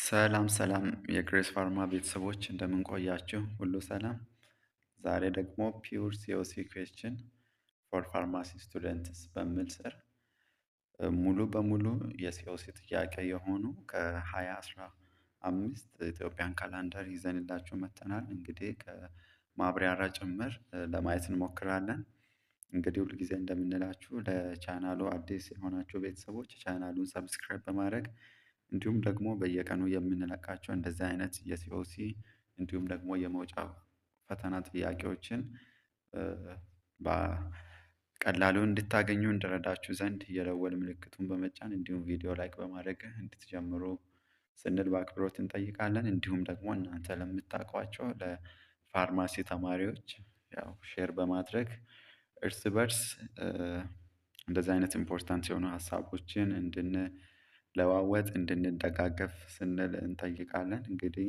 ሰላም ሰላም የግሬስ ፋርማ ቤተሰቦች እንደምን ቆያችሁ? ሁሉ ሰላም። ዛሬ ደግሞ ፒውር ሲኦሲ ኩዌስችን ፎር ፋርማሲ ስቱደንትስ በሚል ስር ሙሉ በሙሉ የሲኦሲ ጥያቄ የሆኑ ከ2015 ኢትዮጵያን ካላንደር ይዘንላችሁ መጥተናል። እንግዲህ ከማብራሪያ ጭምር ለማየት እንሞክራለን። እንግዲህ ሁልጊዜ እንደምንላችሁ ለቻናሉ አዲስ የሆናችሁ ቤተሰቦች ቻናሉን ሰብስክራይብ በማድረግ እንዲሁም ደግሞ በየቀኑ የምንለቃቸው እንደዚህ አይነት የሲኦሲ እንዲሁም ደግሞ የመውጫ ፈተና ጥያቄዎችን በቀላሉ እንድታገኙ እንድረዳችሁ ዘንድ የደወል ምልክቱን በመጫን እንዲሁም ቪዲዮ ላይክ በማድረግ እንድትጀምሩ ስንል በአክብሮት እንጠይቃለን። እንዲሁም ደግሞ እናንተ ለምታውቋቸው ለፋርማሲ ተማሪዎች ያው ሼር በማድረግ እርስ በርስ እንደዚህ አይነት ኢምፖርታንት የሆኑ ሀሳቦችን እንድንለዋወጥ እንድንደጋገፍ ስንል እንጠይቃለን። እንግዲህ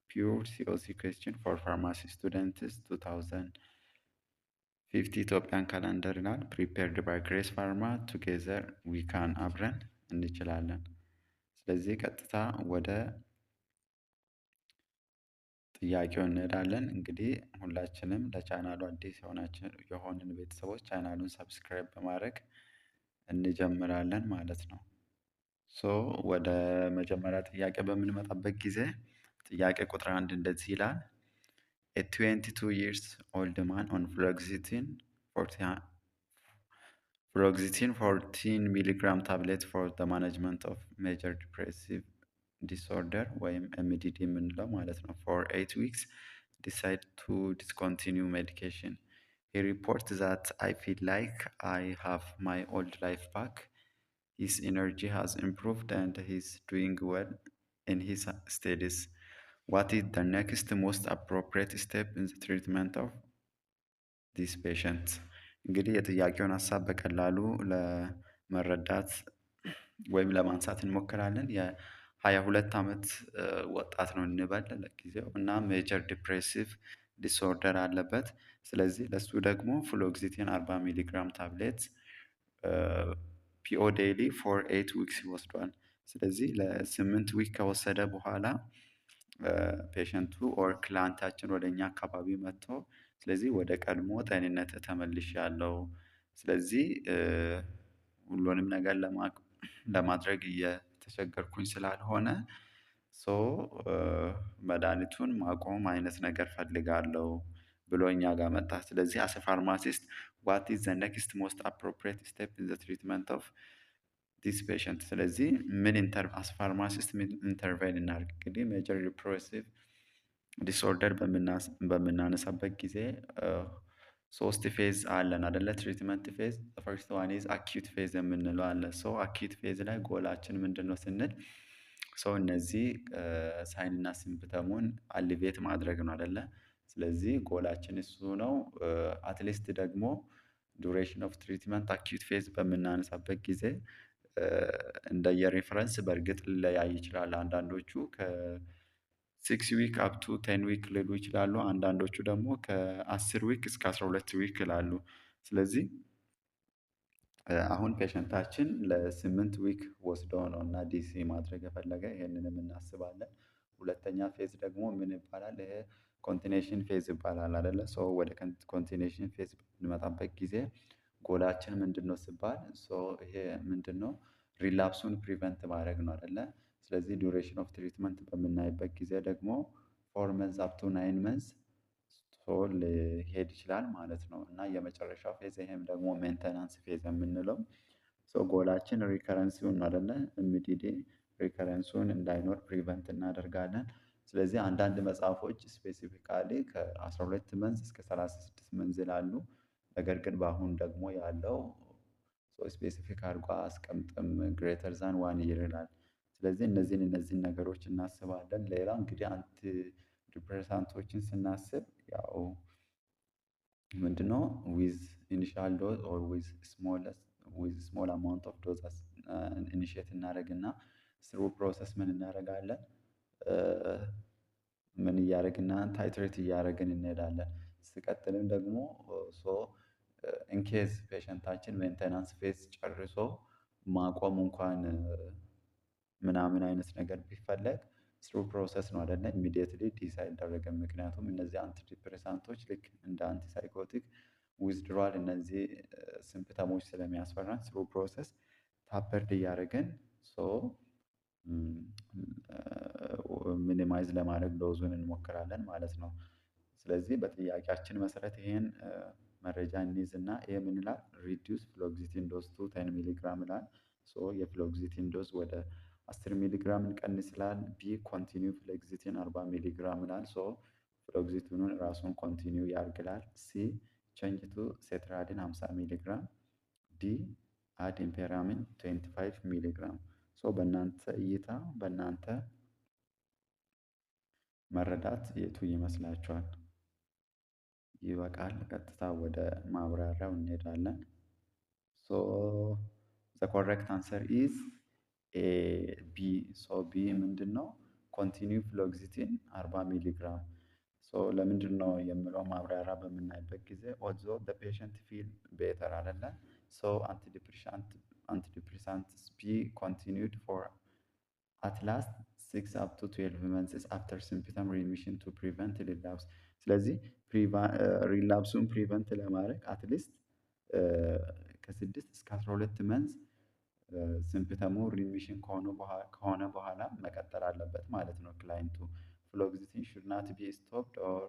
ፒውር ሲኦሲ ኩዌስችን ፎር ፋርማሲ ስቱደንትስ 2050 ኢትዮጵያን ካላንደር ይላል። ፕሪፔርድ ባይ ግሬስ ፋርማ ቱጌዘር ዊ ካን አብረን እንችላለን። ስለዚህ ቀጥታ ወደ ጥያቄው እንሄዳለን። እንግዲህ ሁላችንም ለቻናሉ አዲስ የሆንን ቤተሰቦች ቻናሉን ሰብስክራይብ በማድረግ እንጀምራለን ማለት ነው። ሶ ወደ መጀመሪያ ጥያቄ በምንመጣበት ጊዜ ጥያቄ ቁጥር አንድ እንደዚህ ይላል። A 22 years old man on fluoxetine 14 milligram tablet for the management of major depressive disorder ወይም MDD የምንለው ማለት ነው for 8 weeks decide to discontinue medication. He reports that I feel like I have my old life back. His energy has improved and he's doing well in his studies. What is the next most appropriate step in the treatment of this patient? እንግዲህ የጥያቄውን ሀሳብ በቀላሉ ለመረዳት ወይም ለማንሳት እንሞክራለን። የ22 ዓመት ወጣት ነው እንበል ለጊዜው እና ሜጀር ዲፕሬሲቭ ዲስኦርደር አለበት። ስለዚህ ለሱ ደግሞ ፍሎክሲቲን 40 ሚሊግራም ታብሌት ፒኦ ዴይሊ ፎር 8 ዊክስ ይወስዷል። ስለዚህ ለ8 ዊክ ከወሰደ በኋላ ፔሸንቱ ኦር ክላንታችን ወደ እኛ አካባቢ መጥቶ ስለዚህ ወደ ቀድሞ ጤንነት ተመልሻለሁ። ስለዚህ ሁሉንም ነገር ለማድረግ እየተቸገርኩኝ ስላልሆነ ሶ መድኃኒቱን ማቆም አይነት ነገር ፈልጋለሁ ብሎ እኛ ጋር መጣ። ስለዚህ አስ ፋርማሲስት ዋት ኢዝ ዘ ኔክስት ሞስት አፕሮፕሪየት ስቴፕ ኢን ዘ ትሪትመንት ኦፍ ዲስ ፔሸንት። ስለዚህ ምን አስ ፋርማሲስት ምን ኢንተርቬን እናድርግ? እንግዲህ ሜጀር ዲፕሬሲቭ ዲስኦርደር በምናነሳበት ጊዜ ሶስት ፌዝ አለን አደለ? ትሪትመንት ፌዝ ፈርስት ዋን ኢዝ አኪዩት ፌዝ የምንለው አለ። ሶ አኪዩት ፌዝ ላይ ጎላችን ምንድን ነው ስንል ሰው እነዚህ ሳይንና ሲምፕተሙን አሊቬት ማድረግ ነው አደለ? ስለዚህ ጎላችን እሱ ነው። አትሊስት ደግሞ ዱሬሽን ኦፍ ትሪትመንት አኪዩት ፌዝ በምናነሳበት ጊዜ እንደየሬፈረንስ በእርግጥ ሊለያይ ይችላል። አንዳንዶቹ ከ6 ዊክ አፕ ቱ 10 ዊክ ሊሉ ይችላሉ። አንዳንዶቹ ደግሞ ከ10 ዊክ እስከ 12 ዊክ ይላሉ። ስለዚህ አሁን ፔሸንታችን ለ8 ዊክ ወስዶ ነው እና ዲሲ ማድረግ የፈለገ ይሄንንም እናስባለን። ሁለተኛ ፌዝ ደግሞ ምን ይባላል? ይሄ ኮንቲኔሽን ፌዝ ይባላል አይደለ? ሶ ወደ ኮንቲኔሽን ፌዝ በምንመጣበት ጊዜ ጎላችን ምንድነው ሲባል ሶ ይሄ ምንድነው ሪላፕሱን ፕሪቨንት ማድረግ ነው አይደለ? ስለዚህ ዱሬሽን ኦፍ ትሪትመንት በምናይበት ጊዜ ደግሞ 4 መንዝ አፕ ቱ 9 መንዝ ሶ ሊሄድ ይችላል ማለት ነው። እና የመጨረሻው ፌዝ ይሄም ደግሞ ሜንተናንስ ፌዝ የምንለው ሶ ጎላችን ሪከረንሲውን ነው አይደለ? ኤምዲዲ ሪከረንሱን እንዳይኖር ፕሪቨንት እናደርጋለን። ስለዚህ አንዳንድ መጽሐፎች ስፔሲፊካሊ ከ12 መንዝ እስከ 36 መንዝ ይላሉ። ነገር ግን በአሁን ደግሞ ያለው ስፔሲፊክ አድርጎ አያስቀምጥም ግሬተር ዛን 1 ይር ይላል። ስለዚህ እነዚህን ነገሮች እናስባለን። ሌላ እንግዲህ አንቲ ዲፕሬሳንቶችን ስናስብ ያው ምንድነው ዊዝ ኢኒሻል ዶዝ ኦር ዊዝ ስሞል አማውንት ኦፍ ዶዝ ኢኒሺየት እናደርግና ስሩ ፕሮሰስ ምን እናደርጋለን? ምን እያደረግን ታይትሬት እያደረግን እንሄዳለን። ሲቀጥልም ደግሞ ሶ ኢንኬዝ ፔሸንታችን ሜንቴናንስ ፌዝ ጨርሶ ማቆም እንኳን ምናምን አይነት ነገር ቢፈለግ ስሩ ፕሮሰስ ነው አይደለ? ኢሚዲየትሊ ዲስ አይደረግም። ምክንያቱም እነዚህ አንቲዲፕሬሳንቶች ልክ እንደ አንቲሳይኮቲክ ዊዝድሯል እነዚህ ሲምፕተሞች ስለሚያስፈራን ስሩ ፕሮሰስ ታፐርድ እያደረግን ሶ ሚኒማይዝ ለማድረግ ዶዙን እንሞክራለን ማለት ነው። ስለዚህ በጥያቄያችን መሰረት ይሄን መረጃ እንይዝና ይሄ ምን ይላል? ሪዲዩስ ፍሎግዚቲን ዶዝ ቱ 10 ሚሊግራም ይላል። ሶ የፍሎግዚቲን ዶዝ ወደ 10 ሚሊግራም እንቀንስ ይላል። ቢ ኮንቲኒው ፍሎግዚቲን 40 ሚሊግራም ይላል። ሶ ፍሎግዚቲኑን ራሱን ኮንቲኒው ያርግላል። ሲ ቼንጅ ቱ ሴትራዲን 50 ሚሊግራም። ዲ አድ ኢምፔራሚን 25 ሚሊግራም። ሶ በእናንተ እይታ በእናንተ መረዳት የቱ ይመስላችኋል? ይበቃል። ቀጥታ ወደ ማብራሪያው እንሄዳለን። ሶ ዘ ኮሬክት አንሰር ኢዝ ኤ ቢ። ሶ ቢ ምንድን ነው? ኮንቲኒው ፍሎግዚቲን 40 ሚሊግራም። ሶ ለምንድን ነው የምለው ማብራሪያ በምናይበት ጊዜ ኦልዞ ዘ ፔሸንት ፊል ቤተር አይደለ? ሶ አንቲዲፕሬሳንትስ ቢ ኮንቲኒውድ ፎር አት ላስት 6 አፕ ቱ 12 መንስስ አፍተር ሲምፕተም ሪሚሽን ቱ ፕሪቨንት ሪላፕስ። ስለዚህ ሪላፕሱን ፕሪቨንት ለማድረግ አትሊስት ከ6 እስከ 12 መንዝ ሲምፕተሙ ሪሚሽን ከሆነ በኋላ መቀጠል አለበት ማለት ነው ክላይንቱ። ፍሎግዚቲን ሹድ ናት ቢ ስቶፕድ ኦር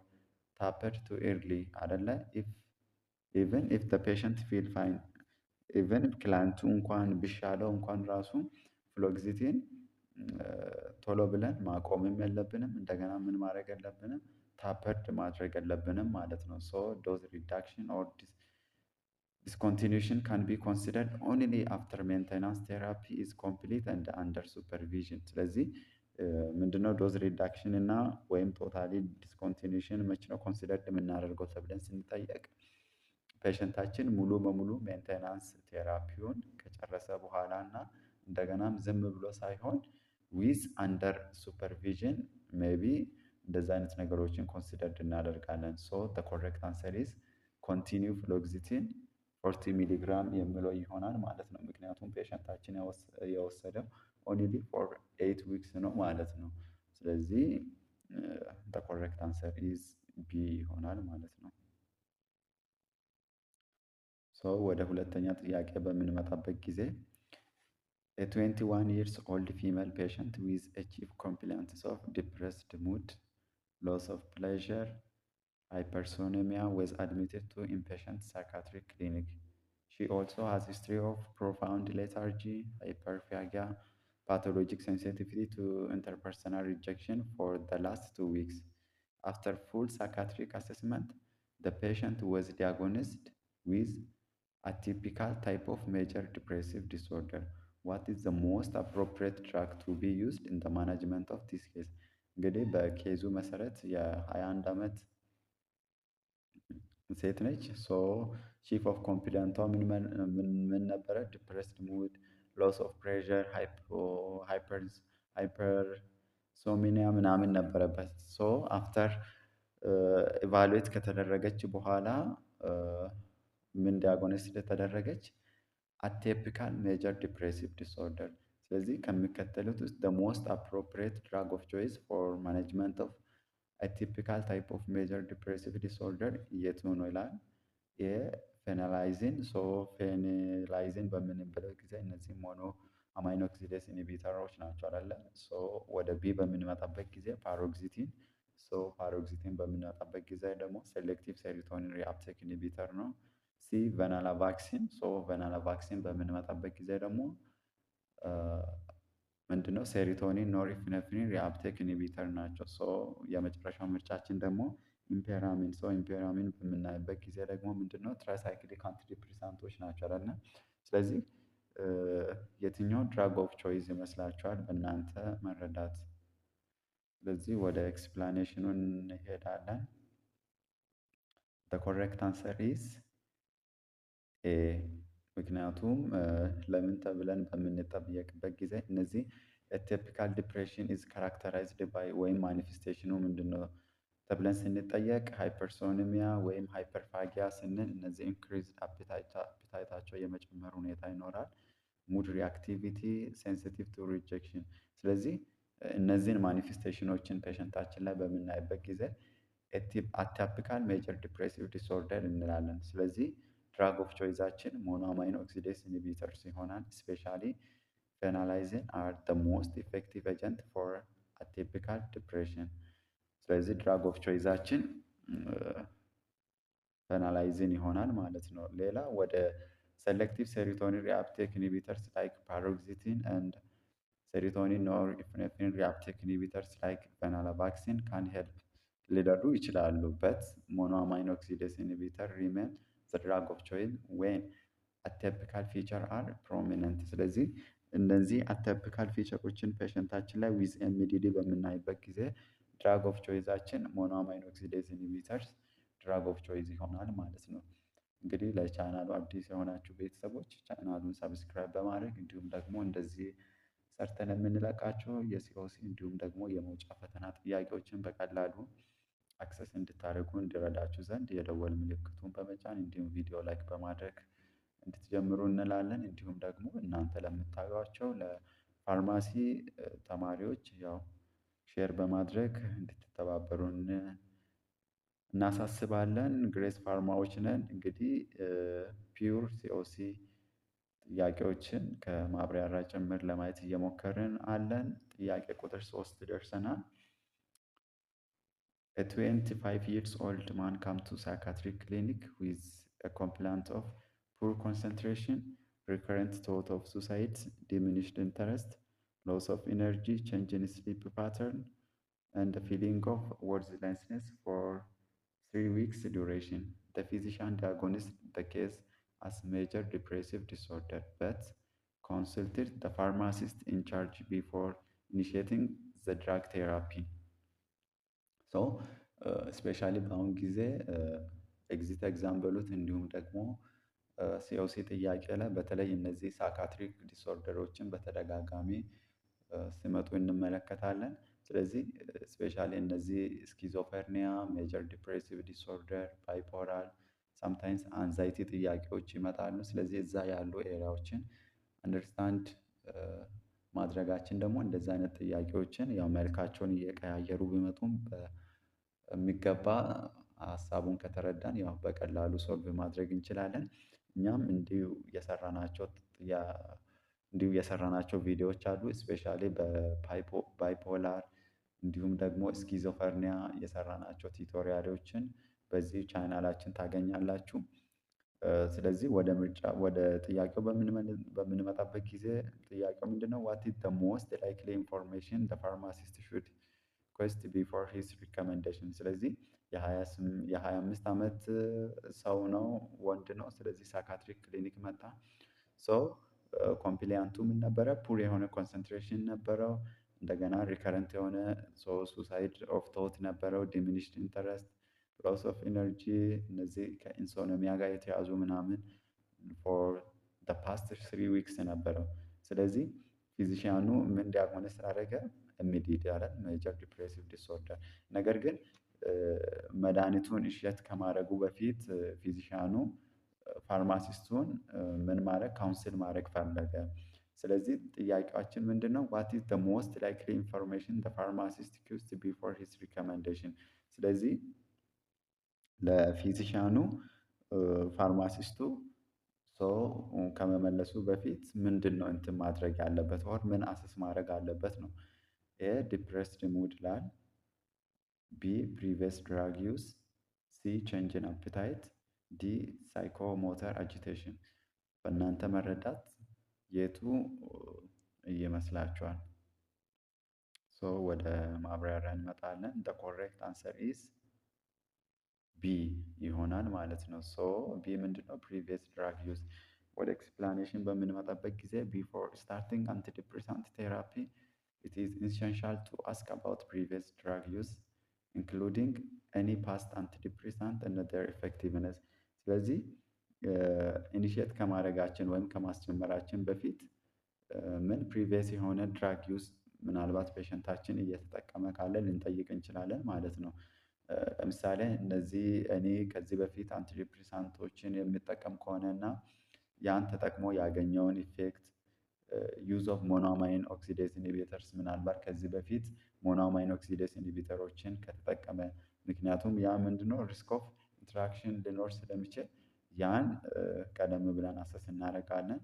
ታፐርድ ቱ ኤርሊ አይደለ? ኢቨን ኢፍ ዘ ፔሸንት ፊል ፋይን ኢቨን ክላይንቱ እንኳን ቢሻለው እንኳን ራሱ ፍሎግዚቲን ቶሎ ብለን ማቆምም የለብንም። እንደገና ምን ማድረግ የለብንም? ታፐርድ ማድረግ የለብንም ማለት ነው። ሶ ዶዝ ሪዳክሽን ኦር discontinuation can be considered only after maintenance therapy is complete and under supervision። ስለዚህ ምንድነው ዶዝ ሪዳክሽን እና ወይም ቶታሊ ዲስኮንቲኒዩሽን መች ነው ኮንሲደርድ የምናደርገው ተብለን ስንጠየቅ ፔሸንታችን ሙሉ በሙሉ ሜንቴናንስ ቴራፒውን ከጨረሰ በኋላ እና እንደገናም ዝም ብሎ ሳይሆን ዊዝ አንደር ሱፐርቪዥን ሜቢ እንደዚ አይነት ነገሮችን ኮንሲደርድ እናደርጋለን። ሶ ዘ ኮሬክት አንሰር ኢዝ ኮንቲኒው ፍሎግዚቲን 40 ሚሊግራም የሚለው ይሆናል ማለት ነው። ምክንያቱም ፔሸንታችን የወሰደው ኦንሊ ፎር 8 ዊክስ ነው ማለት ነው። ስለዚህ ዘ ኮሬክት አንሰር ኢዝ ቢ ይሆናል ማለት ነው። ሶ ወደ ሁለተኛ ጥያቄ በምንመጣበት ጊዜ a 21 years old female patient with a chief complaints of depressed mood, loss of pleasure, hypersomnia was admitted to inpatient psychiatric clinic. She also has history of profound lethargy, hyperphagia, pathologic sensitivity to interpersonal rejection for the last 2 weeks. After full psychiatric assessment, the patient was diagnosed with a typical type of major depressive disorder. What is the most appropriate drug to be used in the management of this case? እንግዲህ በኬዙ መሰረት የ21 ዓመት ሴት ነች። ሶ ቺፍ ኦፍ ኮምፕሌንቷ ምን ነበረ? ዲፕሬስድ ሙድ፣ ሎስ ኦፍ ፕሬዠር፣ ሃይፐርሶሚኒያ ምናምን ነበረበት። ሶ አፍተር ኢቫሉዌት ከተደረገች በኋላ ምን ዲያግኖስ ተደረገች? አቲፒካል ሜጀር ዲፕሬሲቭ ዲስኦርደር። ስለዚህ ከሚከተሉት ውስጥ the most appropriate drug of choice for management of atypical type of major depressive disorder የቱ ነው ይላል። የፌናላይዚን። ሶ ፌናላይዚን በምንበለው ጊዜ እነዚህ ሞኖ አማይኖ ኦክሲዴስ ኢንሂቢተሮች ናቸው አይደለ? ሶ ወደ ቢ በምንመጣበት ጊዜ ፓሮክሲቲን። ሶ ፓሮክሲቲን በምንመጣበት ጊዜ ደግሞ ሴሌክቲቭ ሴሮቶኒን ሪአፕቴክ ኢንሂቢተር ነው። ሲ ቬናላቫክሲን። ሶ ቬናላቫክሲን በምንመጣበት ጊዜ ደግሞ ምንድነው? ሴሮቶኒን ኖርኤፒኔፍሪን ሪአፕቴክ ኢንሂቢተር ናቸው። ሶ የመጨረሻው ምርጫችን ደግሞ ኢምፔራሚን። ሶ ኢምፔራሚን በምናይበት ጊዜ ደግሞ ምንድነው? ትራይሳይክሊክ አንቲዲፕሬሳንቶች ናቸው አይደለ? ስለዚህ የትኛው ድራግ ኦፍ ቾይዝ ይመስላችኋል በእናንተ መረዳት? ስለዚህ ወደ ኤክስፕላኔሽኑ እንሄዳለን። the correct answer is A። ምክንያቱም ለምን ተብለን በምንጠየቅበት ጊዜ እነዚህ ቲፒካል ዲፕሬሽን ኢዝ ካራክተራይዝድ ባይ ወይም ማኒፌስቴሽኑ ምንድነው ተብለን ስንጠየቅ ሃይፐርሶኒሚያ ወይም ሃይፐርፋጊያ ስንል እነዚህ ኢንክሪዝድ አፒታይታቸው የመጨመር ሁኔታ ይኖራል። ሙድ ሪአክቲቪቲ፣ ሴንሲቲቭ ቱ ሪጀክሽን። ስለዚህ እነዚህን ማኒፌስቴሽኖችን ፔሸንታችን ላይ በምናይበት ጊዜ አቲፒካል ሜጀር ዲፕሬሲቭ ዲስኦርደር እንላለን። ስለዚህ ድራግ ኦፍ ቾይዛችን ሞኖአማይኖ ኦክሲዴስ ኢንሂቢተርስ ይሆናል። ስፔሻሊ ፌናላይዝን አር ዘ ሞስት ኢፌክቲቭ ኤጀንት ፎር አቲፒካል ዲፕሬሽን። ስለዚህ ድራግ ኦፍ ቾይዛችን ፌናላይዝን ይሆናል ማለት ነው። ሌላ ወደ ሴሌክቲቭ ሴሮቶኒን ሪአፕቴክ ኢንሂቢተርስ ላይክ ፓሮክሲቲን ኤንድ ሴሮቶኒን ኖርኤፕኔፍሪን ሪአፕቴክ ኢንሂቢተርስ ላይክ ቬናላባክሲን ካን ሄልፕ ሊረዱ ይችላሉ። በት ሞኖአማይኖ ኦክሲዴስ ኢንሂቢተር ሪሜን ዘ ድራግ ኦፍ ቾይስ ዌን አቲፒካል ፊቸር አር ፕሮሚነንት። ስለዚህ እነዚህ አቲፒካል ፊቸሮችን ፔሸንታችን ላይ ዊዝ ኤምዲዲ በምናይበት ጊዜ ድራግ ኦፍ ቾይዛችን ሞኖአማይኖ ኦክሲዴስ ኢንሂቢተርስ ድራግ ኦፍ ቾይዝ ይሆናል ማለት ነው። እንግዲህ ለቻናሉ አዲስ የሆናችሁ ቤተሰቦች ቻናሉን ሰብስክራይብ በማድረግ እንዲሁም ደግሞ እንደዚህ ሰርተን የምንለቃቸው የሲኦሲ እንዲሁም ደግሞ የመውጫ ፈተና ጥያቄዎችን በቀላሉ አክሰስ እንድታደርጉ እንዲረዳችሁ ዘንድ የደወል ምልክቱን በመጫን እንዲሁም ቪዲዮ ላይክ በማድረግ እንድትጀምሩ እንላለን። እንዲሁም ደግሞ እናንተ ለምታዩቸው ለፋርማሲ ተማሪዎች ያው ሼር በማድረግ እንድትተባበሩን እናሳስባለን። ግሬስ ፋርማዎች ነን። እንግዲህ ፒውር ሲኦሲ ጥያቄዎችን ከማብራሪያ ጭምር ለማየት እየሞከርን አለን። ጥያቄ ቁጥር 3 ደርሰናል። A 25 years old man come to psychiatric clinic with a complaint of poor concentration, recurrent thought of suicide, diminished interest, loss of energy, change in sleep pattern, and a feeling of worthlessness for 3 weeks duration. The physician diagnosed the case as major depressive disorder, but consulted the pharmacist in charge before initiating the drug therapy. ሶ ስፔሻሊ በአሁን ጊዜ ኤግዚት ኤግዛም በሉት እንዲሁም ደግሞ ሲኦሲ ጥያቄ ላይ በተለይ እነዚህ ሳይካትሪክ ዲስኦርደሮችን በተደጋጋሚ ሲመጡ እንመለከታለን። ስለዚህ ስፔሻሊ እነዚህ ስኪዞፍሬኒያ፣ ሜጀር ዲፕሬሲቭ ዲስኦርደር፣ ባይፖላር፣ ሳምታይምስ አንዛይቲ ጥያቄዎች ይመጣሉ። ስለዚህ እዛ ያሉ ኤሪያዎችን አንደርስታንድ ማድረጋችን ደግሞ እንደዚህ አይነት ጥያቄዎችን ያው መልካቸውን እየቀያየሩ ቢመጡም በሚገባ ሀሳቡን ከተረዳን ያው በቀላሉ ሶልቭ ማድረግ እንችላለን። እኛም እንዲሁ የሰራናቸው ቪዲዮዎች አሉ። ስፔሻሊ በባይፖላር እንዲሁም ደግሞ ስኪዞፈርኒያ የሰራናቸው ቲቶሪያሎችን በዚህ ቻናላችን ታገኛላችሁ። ስለዚህ ወደ ጥያቄው በምንመጣበት ጊዜ ጥያቄው ምንድነው? ዋት ኢዝ ዘ ሞስት ላይክሊ ኢንፎርሜሽን ዘ ፋርማሲስት ሹድ ሪኩዌስት ቢፎር ሂዝ ሪኮመንዴሽን። ስለዚህ የ25 ዓመት ሰው ነው፣ ወንድ ነው። ስለዚህ ሳይካትሪክ ክሊኒክ መጣ። ሶ ኮምፕሊያንቱ ምን ነበረ? ፑር የሆነ ኮንሰንትሬሽን ነበረው። እንደገና ሪከረንት የሆነ ሱሳይድ ኦፍ ቶት ነበረው። ዲሚኒሽድ ኢንተረስት፣ ሎስ ኦፍ ኢነርጂ፣ እነዚህ ከኢንሶኖሚያ ጋር የተያዙ ምናምን ፎር ዘ ፓስት 3 ዊክስ ነበረው። ስለዚህ ፊዚሽያኑ ምን ዲያግኖስ ስላደረገ ኤምዲዲ አለ፣ ሜጀር ዲፕሬሲቭ ዲስኦርደር። ነገር ግን መድኃኒቱን እሸት ከማድረጉ በፊት ፊዚሽያኑ ፋርማሲስቱን ምን ማድረግ ካውንስል ማድረግ ፈለገ። ስለዚህ ጥያቄያችን ምንድን ነው? ዋት ኢዝ ዘ ሞስት ላይክሊ ኢንፎርሜሽን ዘ ፋርማሲስት ሪኩዌስት ቢፎር ሂዝ ሪኮመንዴሽን። ስለዚህ ለፊዚሽያኑ ፋርማሲስቱ ከመመለሱ በፊት ምንድን ነው እንትን ማድረግ ያለበት ወር ምን አሰስ ማድረግ አለበት ነው። ኤ ዲፕሬስድ ሙድ ላል፣ ቢ ፕሪቪየስ ድራግ ዩዝ፣ ሲ ቼንጅ ኢን አፕታይት፣ ዲ ሳይኮሞተር አጂቴሽን። በእናንተ መረዳት የቱ ይመስላችኋል? ወደ ማብራሪያ እንመጣለን። ዘ ኮሬክት አንሰር ኢዝ ቢ ይሆናል ማለት ነው። ቢ ምንድነው? ፕሪቪየስ ድራግ ዩዝ። ወደ ኤክስፕላኔሽን በምንመጣበት ጊዜ ቢፎር ስታርቲንግ አንቲዲፕሬሳንት ቴራፒ ኢት ኢዝ ኢሰንሻል ቱ አስክ አባውት ፕሪቪየስ ድራግ ዩዝ ኢንክሉዲንግ ኤኒ ፓስት አንቲዲፕሬሳንት እና ዜር ኢፌክቲቭነስ። ስለዚህ ኢኒሺየት ከማድረጋችን ወይም ከማስጀመራችን በፊት ምን ፕሪቪየስ የሆነ ድራግ ዩዝ ምናልባት ፔሸንታችን እየተጠቀመ ካለ ልንጠይቅ እንችላለን ማለት ነው። ለምሳሌ እነዚህ እኔ ከዚህ በፊት አንቲዲፕሬሳንቶችን የምጠቀም ከሆነ እና ያን ተጠቅሞ ያገኘውን ኢፌክት ዩዝ ኦፍ ሞኖአማይን ኦክሲዴስ ኢንሂቢተርስ ምናልባት ከዚህ በፊት ሞኖአማይን ኦክሲዴስ ኢንሂቢተሮችን ከተጠቀመ ምክንያቱም ያ ምንድነው ሪስክ ኦፍ ኢንትራክሽን ሊኖር ስለሚችል ያን ቀደም ብለን አሰስ እናደርጋለን።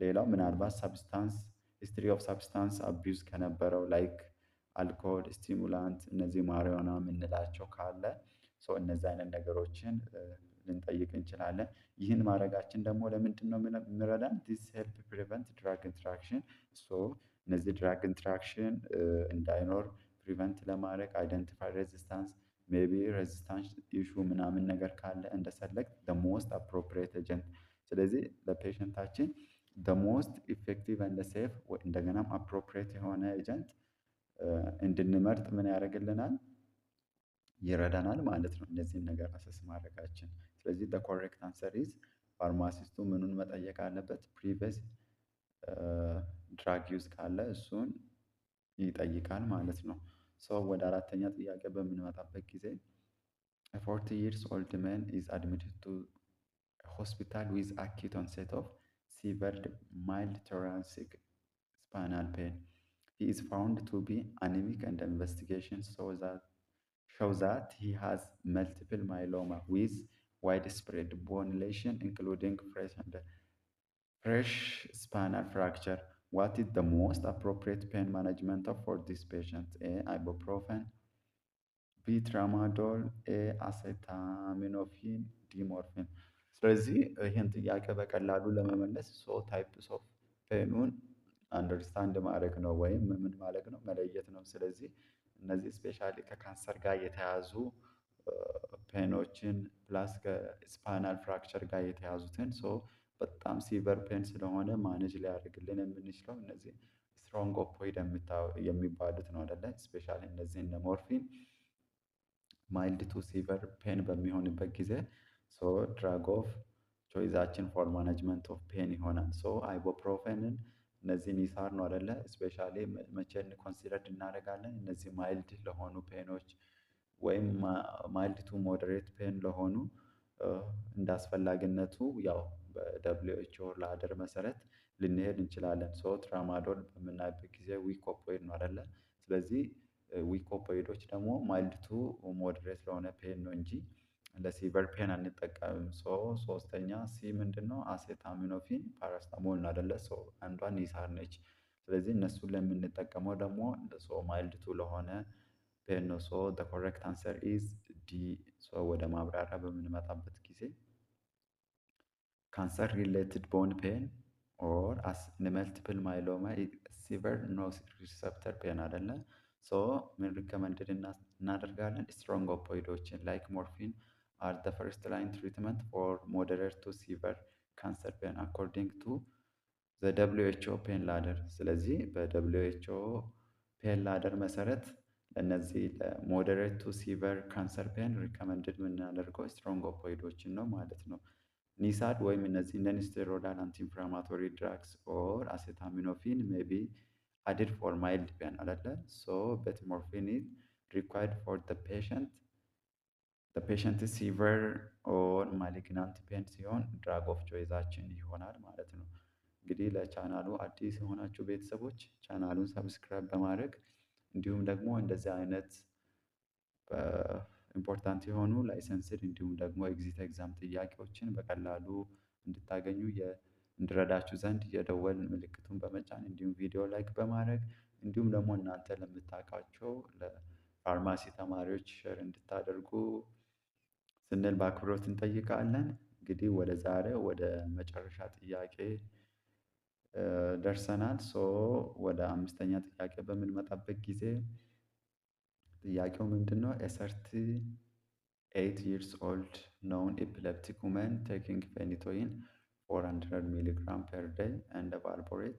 ሌላው ምናልባት ሳብስታንስ ሂስትሪ ኦፍ ሳብስታንስ አቢዩዝ ከነበረው ላይክ አልኮል፣ ስቲሙላንት እነዚህ ማሪዋና የምንላቸው ካለ እነዚህ አይነት ነገሮችን ልንጠይቅ እንችላለን። ይህን ማድረጋችን ደግሞ ለምንድን ነው የሚረዳን? ዲስ ሄልፕ ፕሪቨንት ድራግ ኢንትራክሽን እነዚህ ድራግ ኢንትራክሽን እንዳይኖር ፕሪቨንት ለማድረግ አይደንቲፋይ ሬዚስታንስ ሜቢ ሬዚስታንስ ኢሹ ምናምን ነገር ካለ እንደ ሰለክት ደ ሞስት አፕሮፕሪየት ኤጀንት ስለዚህ ለፔሸንታችን ደ ሞስት ኢፌክቲቭ እንደ ሴፍ እንደገናም አፕሮፕሪየት የሆነ ኤጀንት እንድንመርጥ ምን ያደርግልናል? ይረዳናል ማለት ነው። እነዚህን ነገር አሰስ ማድረጋችን ስለዚህ the correct answer is ፋርማሲስቱ ምኑን መጠየቅ አለበት? ፕሪቪየስ ድራግ ዩዝ ካለ እሱን ይጠይቃል ማለት ነው። ወደ አራተኛ ጥያቄ በምንመጣበት ጊዜ a 40 years old man is admitted to a hospital with acute onset of severe mild thoracic spinal pain. He is found to be anemic and investigations show that he has multiple myeloma with widespread bone lesion, including fresh spinal fracture. What is the most appropriate pain management for this patient? A. Ibuprofen. B. Tramadol. A. Acetaminophen. D. Morphine. ስለዚህ ይህን ጥያቄ በቀላሉ ለመመለስ ታይፕስ ኦፍ ፔኑን አንደርስታንድ ማድረግ ነው ወይም ምን ማድረግ ነው መለየት ነው። ስለዚህ እነዚህ ስፔሻሊ ከካንሰር ጋር የተያዙ ፔኖችን ፕላስ ከስፓይናል ፍራክቸር ጋር የተያዙትን በጣም ሲቨር ፔን ስለሆነ ማኔጅ ሊያደርግልን የምንችለው እነዚህ ስትሮንግ ኦፖይድ የሚባሉት ነው አይደለ? ስፔሻሊ እነዚህ እነ ሞርፊን ማይልድ ቱ ሲቨር ፔን በሚሆንበት ጊዜ ድራግ ኦፍ ቾይዛችን ፎር ማኔጅመንት ኦፍ ፔን ይሆናል። አይቦፕሮፌንን እነዚህ ኒሳር ነው አይደለ? ስፔሻሊ መቼን ኮንሲደርድ እናደርጋለን እነዚህ ማይልድ ለሆኑ ፔኖች ወይም ማይልድ ቱ ሞደሬት ፔን ለሆኑ እንደ አስፈላጊነቱ ያው በደብሊው ኤች ኦ ላደር መሰረት ልንሄድ እንችላለን። ትራማዶል በምናይበት ጊዜ ዊክ ኦፖይድ ነው አይደለ? ስለዚህ ዊክ ኦፖይዶች ደግሞ ማይልድ ቱ ሞደሬት ለሆነ ፔን ነው እንጂ ለሲቨር ፔን አንጠቀምም። ሶስተኛ ሲ ምንድን ነው? አሴታሚኖፊን ፓራስታሞል ነው አይደለ? አንዷ ኒሳር ነች። ስለዚህ እነሱን ለምንጠቀመው ደግሞ ማይልድ ቱ ለሆነ ፔን ነው። the correct answer is D. ወደ ማብራሪያ በምንመጣበት ጊዜ ካንሰር ሪሌትድ ቦን ፔን ኦር መልቲፕል ማይሎማ ሲቨር ኖ ሪሰፕተር ፔን አይደለ? ምን ሪከመንድድ እናደርጋለን? ስትሮንግ ኦፖይዶችን ላይክ ሞርፊን are the first line treatment for moderate to severe cancer pain according to the WHO pain ladder። ስለዚህ በWHO ፔን ላደር መሰረት ለእነዚህ ለሞዴሬት ቱ ሲቨር ካንሰር ፔን ሪከመንድድ የምናደርገው ስትሮንግ ኦፖይዶችን ነው ማለት ነው። ኒሳድ ወይም እነዚህ ነን ስቴሮይዳል አንቲ ኢንፍላማቶሪ ድራግስ ኦር አሴታሚኖፊን ሜይ ቢ አድድ ፎር ማይልድ ፔን አይደለ? በት ሞርፊን ኢዝ ሪኳየርድ ፎር ፔሸንት ሲቨር ኦር ማሊግናንት ፔን ሲሆን ድራግ ኦፍ ቾይዛችን ይሆናል ማለት ነው። እንግዲህ ለቻናሉ አዲስ የሆናችሁ ቤተሰቦች ቻናሉን ሰብስክራይብ በማድረግ እንዲሁም ደግሞ እንደዚህ አይነት ኢምፖርታንት የሆኑ ላይሰንስድ እንዲሁም ደግሞ ኤግዚት ኤግዛም ጥያቄዎችን በቀላሉ እንድታገኙ እንድረዳችሁ ዘንድ የደወል ምልክቱን በመጫን እንዲሁም ቪዲዮ ላይክ በማድረግ እንዲሁም ደግሞ እናንተ ለምታውቃቸው ለፋርማሲ ተማሪዎች ሼር እንድታደርጉ ስንል በአክብሮት እንጠይቃለን። እንግዲህ ወደ መጨረሻ ጥያቄ ደርሰናል። ወደ አምስተኛ ጥያቄ በምንመጣበት ጊዜ ጥያቄው ምንድነው? a 38 years old known epileptic woman taking phenytoin 400 milligram per day and valproate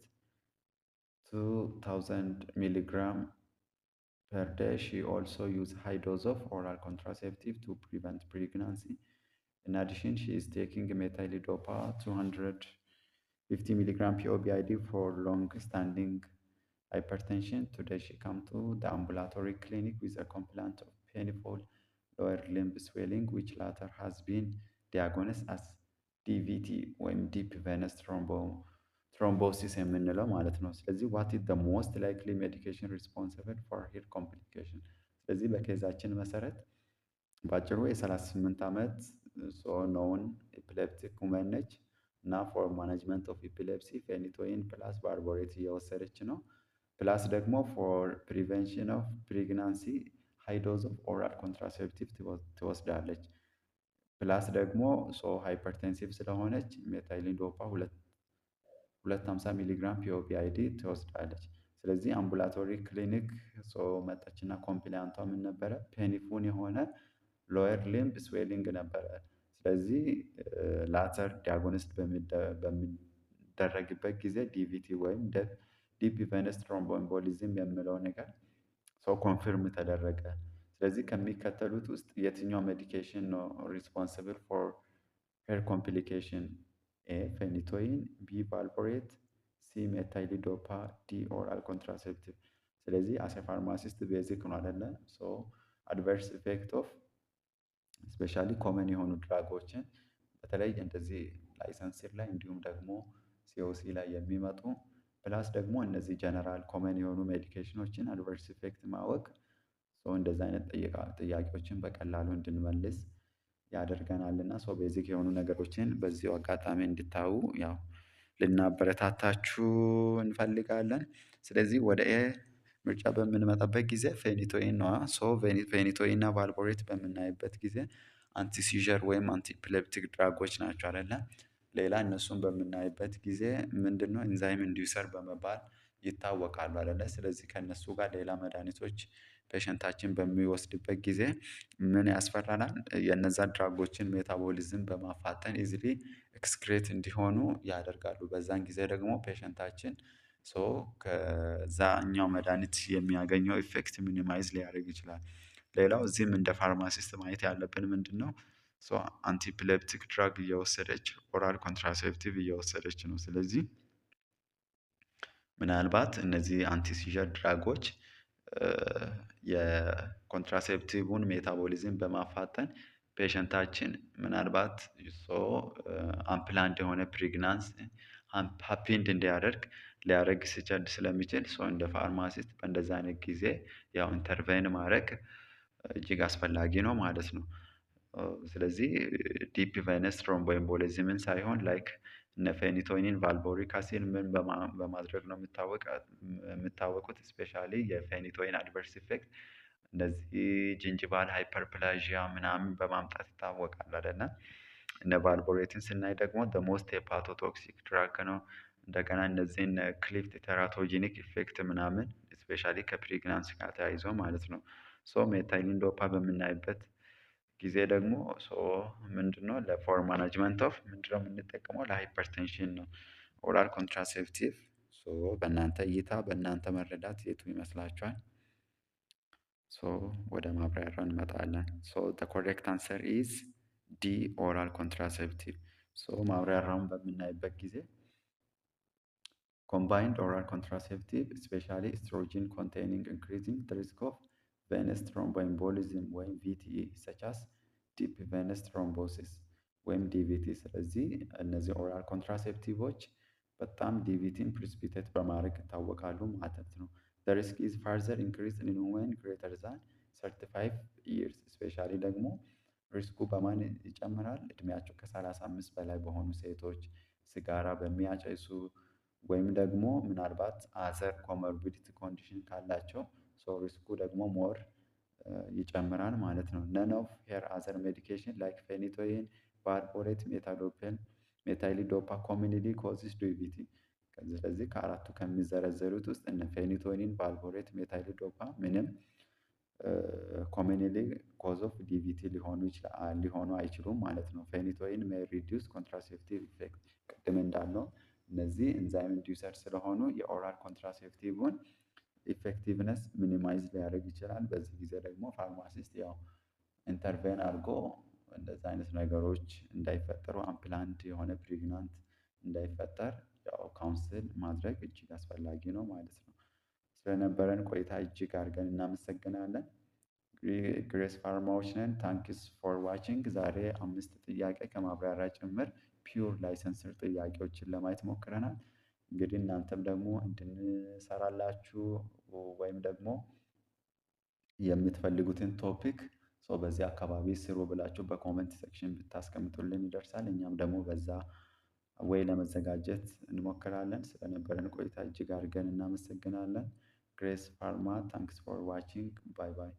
2000 milligram per day. She also used high dose of oral contraceptive to prevent pregnancy. In addition, she is taking methylidopa 250 milligram POBID for long-standing hypertension. Today she came to the ambulatory clinic with a complaint of painful lower limb swelling, which later has been diagnosed as DVT or deep venous ትሮምቦሲስ የምንለው ማለት ነው። ስለዚህ ዋት ኢዝ ዘ ሞስት ላይክሊ ሜዲኬሽን ሪስፖንሲብል ፎር ሂር ኮምፕሊኬሽን። ስለዚህ በኬዛችን መሰረት በአጭሩ የ38 ዓመት ሰው ነውን ኤፒሌፕቲክ ውመን ነች እና ፎር ማኔጅመንት ኦፍ ኤፒሌፕሲ ፌኒቶይን ፕላስ ባርቦሬት እየወሰደች ነው። ፕላስ ደግሞ ፎር ፕሪቨንሽን ኦፍ ፕሬግናንሲ ሃይ ዶዝ ኦፍ ኦራል ኮንትራሴፕቲቭ ትወስዳለች። ፕላስ ደግሞ ሶ ሃይፐርቴንሲቭ ስለሆነች ሜታይሊዶፓ 250 ሚሊግራም ፒኦፒአይዲ ትወስዳለች። ስለዚህ አምቡላቶሪ ክሊኒክ መጣችና ኮምፕላያንቷ ምን ነበረ? ፔኒፉን የሆነ ሎየር ሊምብ ስዌሊንግ ነበረ። ስለዚህ ላተር ዲያጎኒስት በሚደረግበት ጊዜ ዲቪቲ ወይም ዲፕ ቬነስ ትሮምቦኤምቦሊዝም የሚለው ነገር ኮንፊርም ተደረገ። ስለዚህ ከሚከተሉት ውስጥ የትኛው ሜዲኬሽን ነው ሪስፖንሲብል ፎር ሄር ኮምፕሊኬሽን? ኤ ፌኒቶይን፣ ቢ ቫልፖሬት፣ ሲ ሜታይሊዶፓ፣ ዲ ኦራል ኮንትራሴፕቲቭ። ስለዚህ አሴ ፋርማሲስት ቤዚክ ነው አይደለ? ሶ አድቨርስ ኢፌክት ኦፍ ስፔሻሊ ኮመን የሆኑ ድራጎችን በተለይ እንደዚህ ላይሰንሲር ላይ እንዲሁም ደግሞ ሲኦሲ ላይ የሚመጡ ፕላስ ደግሞ እነዚህ ጀነራል ኮመን የሆኑ ሜዲኬሽኖችን አድቨርስ ኢፌክት ማወቅ እንደዚህ አይነት ጥያቄዎችን በቀላሉ እንድንመልስ ያደርገናል። እና ቤዚክ የሆኑ ነገሮችን በዚሁ አጋጣሚ እንድታዩ ያው ልናበረታታችሁ እንፈልጋለን። ስለዚህ ወደ ኤ ምርጫ በምንመጣበት ጊዜ ፌኒቶይን ነዋ። ፌኒቶይን እና ቫልፖሬት በምናይበት ጊዜ አንቲሲዠር ወይም አንቲኤፒሌፕቲክ ድራጎች ናቸው አይደለ? ሌላ እነሱን በምናይበት ጊዜ ምንድነው ኢንዛይም ኢንዲዩሰር በመባል ይታወቃሉ አይደለ? ስለዚህ ከእነሱ ጋር ሌላ መድኃኒቶች ፔሸንታችን በሚወስድበት ጊዜ ምን ያስፈራናል? የነዛ ድራጎችን ሜታቦሊዝም በማፋጠን ኢዝሊ ኤክስክሬት እንዲሆኑ ያደርጋሉ። በዛን ጊዜ ደግሞ ፔሸንታችን ከዛኛው መድኃኒት የሚያገኘው ኢፌክት ሚኒማይዝ ሊያደርግ ይችላል። ሌላው እዚህም እንደ ፋርማሲስት ማየት ያለብን ምንድነው? አንቲኤፒሌፕቲክ ድራግ እየወሰደች ኦራል ኮንትራሴፕቲቭ እየወሰደች ነው። ስለዚህ ምናልባት እነዚህ አንቲሲዠር ድራጎች የኮንትራሴፕቲቭን ሜታቦሊዝም በማፋጠን ፔሸንታችን ምናልባት አንፕላንድ የሆነ ፕሬግናንስ ሀፕንድ እንዲያደርግ ሊያደርግ ሲችል ስለሚችል እንደ ፋርማሲስት በእንደዚህ አይነት ጊዜ ያው ኢንተርቬን ማድረግ እጅግ አስፈላጊ ነው ማለት ነው። ስለዚህ ዲፕ ቬነስ ትሮምቦኤምቦሊዝምን ሳይሆን ላይክ እነ ፌኒቶይንን ቫልቮሪክ አሲድ ምን በማድረግ ነው የሚታወቁት? ስፔሻሊ የፌኒቶይን አድቨርስ ኢፌክት እነዚህ ጂንጂቫል ሃይፐርፕላዥያ ምናምን በማምጣት ይታወቃል አይደለ? እነ ቫልቮሬትን ስናይ ደግሞ ሞስት ሄፓቶቶክሲክ ድራግ ነው። እንደገና እነዚህን ክሊፍት ቴራቶጂኒክ ኢፌክት ምናምን ስፔሻሊ ከፕሬግናንሲ ጋር ተያይዞ ማለት ነው። ሜታይሊዶፓ በምናይበት ጊዜ ደግሞ ምንድነው ለፎር ማናጅመንት ኦፍ ምንድነው የምንጠቀመው? ለሃይፐርቴንሽን ነው። ኦራል ኮንትራሴፕቲቭ በእናንተ እይታ በእናንተ መረዳት የቱ ይመስላችኋል? ወደ ማብራሪያው እንመጣለን። ኮሬክት አንሰር ኢዝ ዲ ኦራል ኮንትራሴፕቲቭ። ማብራሪያውን በምናይበት ጊዜ combined oral contraceptive, especially estrogen containing, increasing the risk of venous thromboembolism ወይም VTE such as deep venous thrombosis ወይም DVT። ስለዚህ እነዚህ ኦራል ኮንትራሴፕቲቮች በጣም ዲቪቲን ፕሪሲፒቴት በማድረግ ይታወቃሉ ማለት ነው። the risk is further increased in women greater than 35 years especially ደግሞ ሪስኩ በማን ይጨምራል? እድሜያቸው ከ35 በላይ በሆኑ ሴቶች፣ ሲጋራ በሚያጨሱ ወይም ደግሞ ምናልባት አዘር ኮሞርቢዲቲ ኮንዲሽን ካላቸው ሪስኩ ደግሞ ሞር ይጨምራል ማለት ነው። ነን ኦፍ ሄር አዘር ሜዲኬሽን ላይክ ፌኒቶይን፣ ቫልፖሬት፣ ሜታይሊዶፓ ኮሚኒሊ ኮዝስ ዲቪቲ። ስለዚህ ከአራቱ ከሚዘረዘሩት ውስጥ እነ ፌኒቶይን፣ ቫልፖሬት፣ ሜታይሊዶፓ ምንም ኮሚኒሊ ኮዝ ኦፍ ዲቪቲ ሊሆኑ አይችሉም ማለት ነው። ፌኒቶይን ሜይ ሪዲዩስ ኮንትራሴፕቲቭ ኢፌክት። ቅድም እንዳልነው እነዚህ ኢንዛይም ኢንዲዩሰር ስለሆኑ የኦራል ኮንትራሴፕቲቭን ኢፌክቲቭነስ ሚኒማይዝ ሊያደርግ ይችላል። በዚህ ጊዜ ደግሞ ፋርማሲስት ያው ኢንተርቬን አድርጎ እንደዚህ አይነት ነገሮች እንዳይፈጠሩ አንፕላንድ የሆነ ፕሬግናንት እንዳይፈጠር ያው ካውንስል ማድረግ እጅግ አስፈላጊ ነው ማለት ነው። ስለነበረን ቆይታ እጅግ አድርገን እናመሰግናለን። ግሬስ ፋርማዎች ነን። ታንክስ ፎር ዋቺንግ። ዛሬ 5 ጥያቄ ከማብራሪያ ጭምር ፒውር ላይሰንስር ጥያቄዎችን ለማየት ሞክረናል። እንግዲህ እናንተም ደግሞ እንድንሰራላችሁ ወይም ደግሞ የምትፈልጉትን ቶፒክ በዚህ አካባቢ ስሩ ብላችሁ በኮመንት ሴክሽን ብታስቀምጡልን ይደርሳል። እኛም ደግሞ በዛ ወይ ለመዘጋጀት እንሞክራለን። ስለነበረን ቆይታ እጅግ አድርገን እናመሰግናለን። ግሬስ ፋርማ ታንክስ ፎር ዋቺንግ ባይ ባይ።